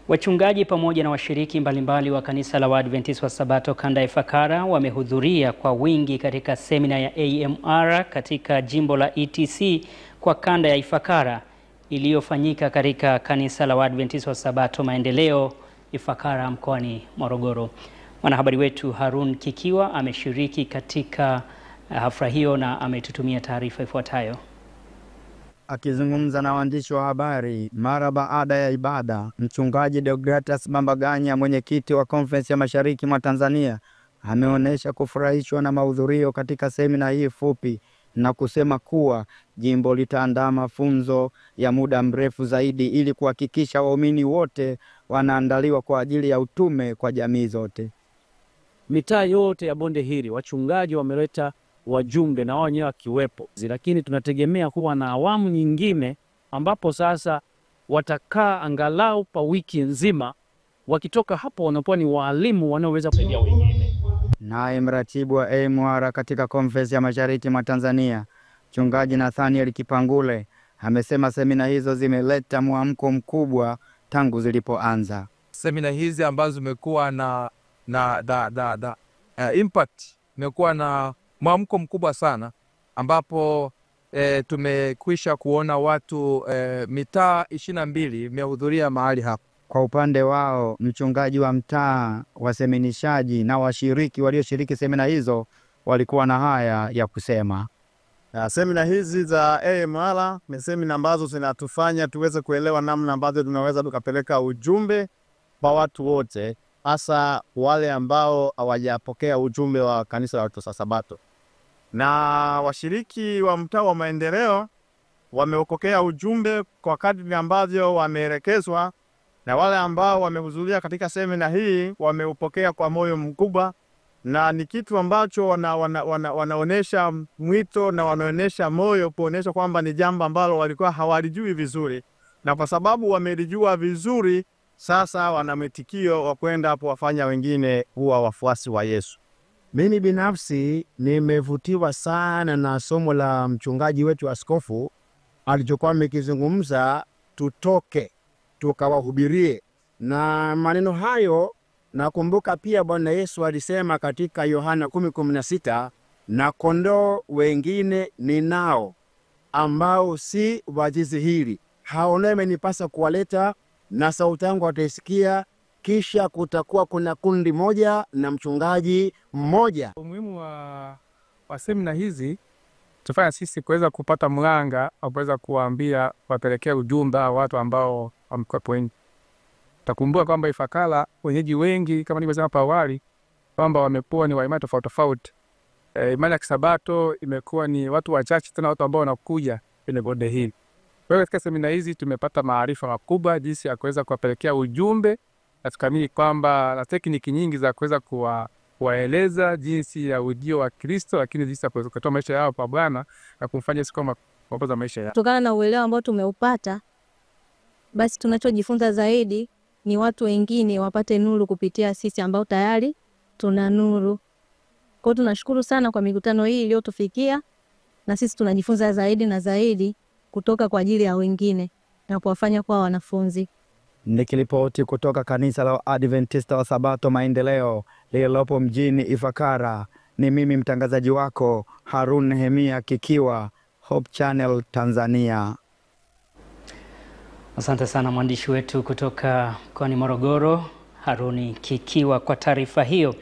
Wachungaji pamoja na washiriki mbalimbali wa kanisa la Waadventista wa Sabato kanda ya Ifakara wamehudhuria kwa wingi katika semina ya AMR katika jimbo la ETC kwa kanda ya Ifakara iliyofanyika katika kanisa la Waadventista wa Sabato Maendeleo Ifakara mkoani Morogoro. Mwanahabari wetu Harun Kikiwa ameshiriki katika hafla hiyo na ametutumia taarifa ifuatayo. Akizungumza na waandishi wa habari mara baada ya ibada, mchungaji Deogratus Bambaganya, mwenyekiti wa Conference ya Mashariki mwa Tanzania, ameonyesha kufurahishwa na mahudhurio katika semina hii fupi na kusema kuwa jimbo litaandaa mafunzo ya muda mrefu zaidi ili kuhakikisha waumini wote wanaandaliwa kwa ajili ya utume kwa jamii zote. Mitaa yote ya bonde hili wachungaji wameleta wajumbe na wao wenyewe wakiwepo, lakini tunategemea kuwa na awamu nyingine ambapo sasa watakaa angalau pa wiki nzima. Wakitoka hapo wanakuwa ni walimu wanaoweza kusaidia wengine. Naye mratibu wa AMR katika Conference ya Mashariki mwa Tanzania, mchungaji Nathaniel Kipangule, amesema semina hizo zimeleta mwamko mkubwa tangu zilipoanza. Semina hizi ambazo zimekuwa na impact, imekuwa na mwamko mkubwa sana, ambapo tumekwisha kuona watu mitaa 22 imehudhuria mahali hapa. Kwa upande wao, mchungaji wa mtaa, waseminishaji na washiriki walioshiriki semina hizo walikuwa na haya ya kusema. Semina hizi za AMR ni semina ambazo zinatufanya tuweze kuelewa namna ambavyo tunaweza tukapeleka ujumbe kwa watu wote, hasa wale ambao hawajapokea ujumbe wa kanisa la Waadventista wa Sabato. Na washiriki wa mtaa wa Maendeleo wameupokea ujumbe kwa kadri ambavyo wameelekezwa, na wale ambao wamehudhuria katika semina hii wameupokea kwa moyo mkubwa, na ni kitu ambacho wanaonesha mwito na wanaonesha moyo kuonesha kwamba ni jambo ambalo walikuwa hawalijui vizuri, na kwa sababu wamelijua vizuri sasa wana mwitikio wa kwenda hapo wafanya wengine kuwa wafuasi wa Yesu. Mimi binafsi nimevutiwa sana na somo la mchungaji wetu askofu alichokuwa amekizungumza, tutoke tukawahubirie. Na maneno hayo nakumbuka pia Bwana Yesu alisema katika Yohana 10:16, na kondoo wengine ninao ambao si wa zizi hili, hao nao imenipasa kuwaleta, na sauti yangu wataisikia. Kisha kutakuwa kuna kundi moja na mchungaji mmoja. Umuhimu wa semina hizi tufanya sisi kuweza kupata mlanga au kuweza kuwaambia wapelekea ujumbe watu ambao wamekwepo wengi. Takumbuka kwamba Ifakara wenyeji wengi kama nilivyosema hapo awali kwamba wamekuwa ni wa imani tofauti tofauti. Imani ya Kisabato imekuwa ni watu wachache, tena watu ambao wanakuja kwenye bonde hili. Kwa hiyo katika semina hizi tumepata maarifa makubwa jinsi ya kuweza kuwapelekea ujumbe, na tukamini kwamba na tekniki nyingi za kuweza kuwaeleza jinsi ya ujio wa Kristo, lakini jinsi ya kutoa maisha yao kwa Bwana na kumfanya siku kama kuongoza maisha yao. Kutokana na uelewa ambao tumeupata, basi tunachojifunza zaidi ni watu wengine wapate nuru kupitia sisi ambao tayari tuna nuru. Kwa hiyo tunashukuru sana kwa mikutano hii iliyotufikia, na sisi tunajifunza zaidi na zaidi kutoka kwa ajili ya wengine na kuwafanya kuwa wanafunzi. Nikiripoti kutoka kanisa la Waadventista wa Sabato Maendeleo lililopo mjini Ifakara, ni mimi mtangazaji wako Harun Nehemia Kikiwa, Hope Channel Tanzania. Asante sana mwandishi wetu kutoka mkoani Morogoro, Haruni Kikiwa, kwa taarifa hiyo.